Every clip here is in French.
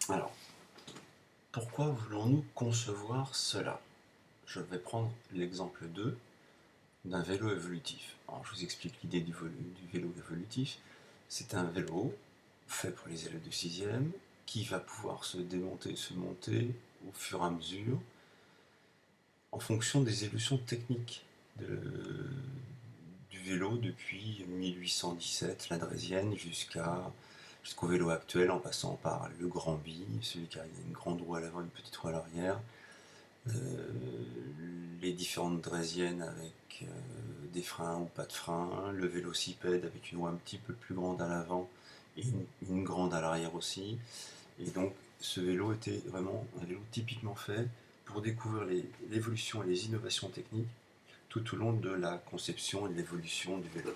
Alors, pourquoi voulons-nous concevoir cela? Je vais prendre l'exemple 2 d'un vélo évolutif. Alors, je vous explique l'idée du vélo évolutif. C'est un vélo fait pour les élèves de 6e qui va pouvoir se démonter et se monter au fur et à mesure en fonction des évolutions techniques du vélo depuis 1817, la Draisienne, jusqu'au vélo actuel, en passant par le Grand Bi, celui qui a une grande roue à l'avant et une petite roue à l'arrière, euh, les différentes Draisiennes avec des freins ou pas de freins, le vélocipède avec une roue un petit peu plus grande à l'avant et une grande à l'arrière aussi. Et donc ce vélo était vraiment un vélo typiquement fait pour découvrir l'évolution et les innovations techniques tout au long de la conception et de l'évolution du vélo.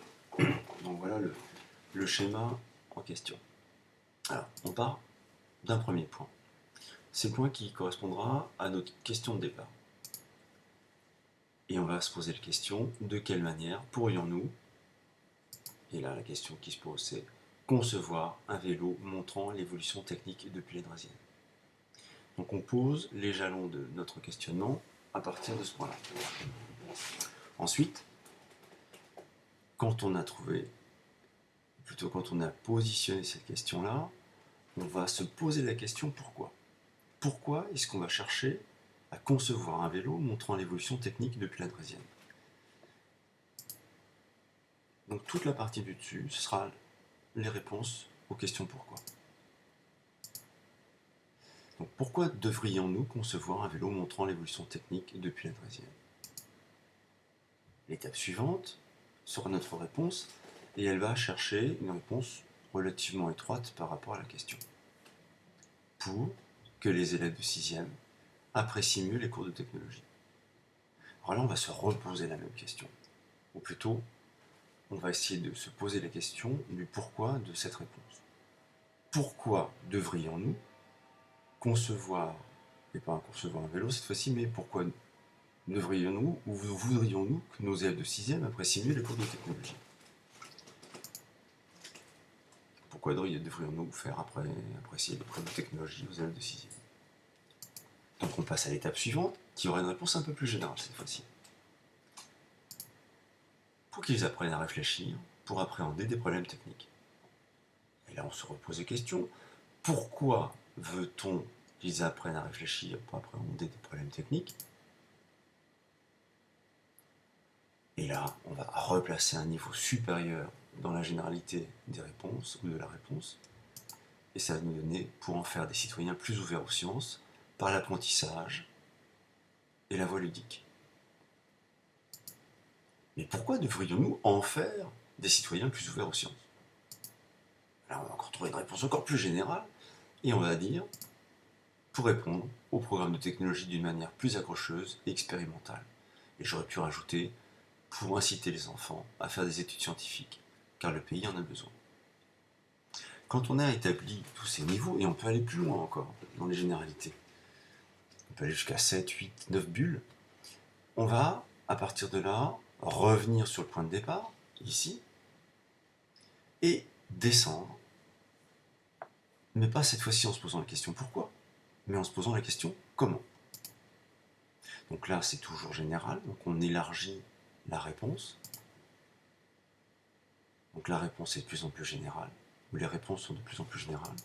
Donc voilà le schéma en question. Alors, on part d'un premier point. C'est le point qui correspondra à notre question de départ. Et on va se poser la question, de quelle manière pourrions-nous, et là la question qui se pose c'est, concevoir un vélo montrant l'évolution technique depuis les Draisiennes. Donc on pose les jalons de notre questionnement à partir de ce point-là. Ensuite, quand on a positionné cette question-là, on va se poser la question pourquoi. Pourquoi est-ce qu'on va chercher à concevoir un vélo montrant l'évolution technique depuis la Draisienne? Donc toute la partie du dessus, ce sera les réponses aux questions pourquoi. Donc pourquoi devrions-nous concevoir un vélo montrant l'évolution technique depuis la Draisienne? L'étape suivante sera notre réponse et elle va chercher une réponse relativement étroite par rapport à la question. Pour que les élèves de 6e apprécient mieux les cours de technologie. Alors là, on va se reposer la même question. Ou plutôt, on va essayer de se poser la question du pourquoi de cette réponse. Pourquoi devrions-nous concevoir, et pas concevoir un vélo cette fois-ci, mais pourquoi devrions-nous ou voudrions-nous que nos élèves de 6e apprécient mieux les cours de technologie? Pourquoi devrions-nous faire apprécier les cours de technologie aux élèves de 6e? Donc on passe à l'étape suivante, qui aura une réponse un peu plus générale cette fois-ci. Pour qu'ils apprennent à réfléchir, pour appréhender des problèmes techniques. Et là on se repose des questions. Pourquoi veut-on qu'ils apprennent à réfléchir pour appréhender des problèmes techniques? Et là, on va replacer un niveau supérieur dans la généralité des réponses ou de la réponse. Et ça va nous donner pour en faire des citoyens plus ouverts aux sciences par l'apprentissage et la voie ludique. Mais pourquoi devrions-nous en faire des citoyens plus ouverts aux sciences? Là, on va encore trouver une réponse encore plus générale et on va dire pour répondre au programme de technologie d'une manière plus accrocheuse et expérimentale. Et j'aurais pu rajouter pour inciter les enfants à faire des études scientifiques, car le pays en a besoin. Quand on a établi tous ces niveaux, et on peut aller plus loin encore dans les généralités, on peut aller jusqu'à 7, 8, 9 bulles, on va, à partir de là, revenir sur le point de départ, ici, et descendre, mais pas cette fois-ci en se posant la question pourquoi, mais en se posant la question comment. Donc là, c'est toujours général, donc on élargit la réponse. Donc la réponse est de plus en plus générale, ou les réponses sont de plus en plus générales.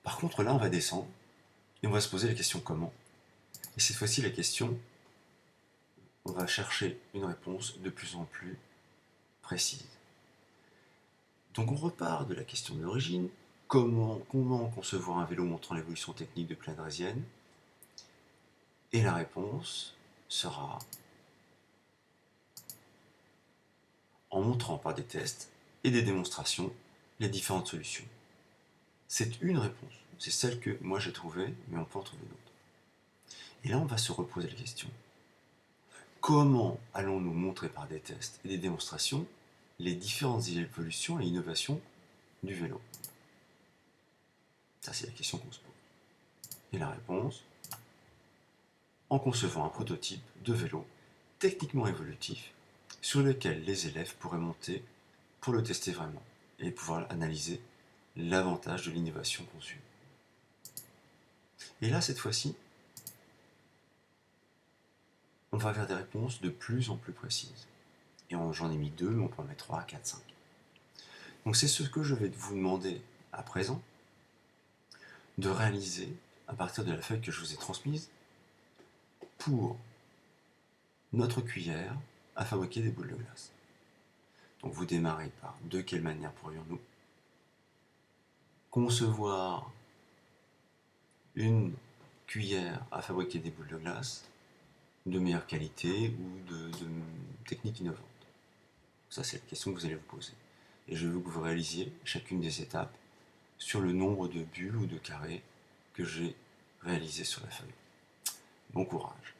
Par contre, là, on va descendre, et on va se poser la question comment. Et cette fois-ci, la question, on va chercher une réponse de plus en plus précise. Donc on repart de la question d'origine, comment concevoir un vélo montrant l'évolution technique de la Draisienne? Et la réponse sera en montrant par des tests et des démonstrations les différentes solutions. C'est une réponse, c'est celle que moi j'ai trouvée, mais on peut en trouver d'autres. Et là on va se reposer la question. Comment allons-nous montrer par des tests et des démonstrations les différentes évolutions et innovations du vélo? Ça c'est la question qu'on se pose. Et la réponse, en concevant un prototype de vélo techniquement évolutif sur lequel les élèves pourraient monter pour le tester vraiment et pouvoir analyser l'avantage de l'innovation conçue. Et là, cette fois-ci, on va vers des réponses de plus en plus précises. Et j'en ai mis 2, mais on peut en mettre 3, 4, 5. Donc c'est ce que je vais vous demander à présent de réaliser à partir de la feuille que je vous ai transmise pour notre cuillère à fabriquer des boules de glace. Donc vous démarrez par de quelle manière pourrions-nous concevoir une cuillère à fabriquer des boules de glace de meilleure qualité ou de techniques innovantes. Ça, c'est la question que vous allez vous poser. Et je veux que vous réalisiez chacune des étapes sur le nombre de bulles ou de carrés que j'ai réalisés sur la feuille. Bon courage.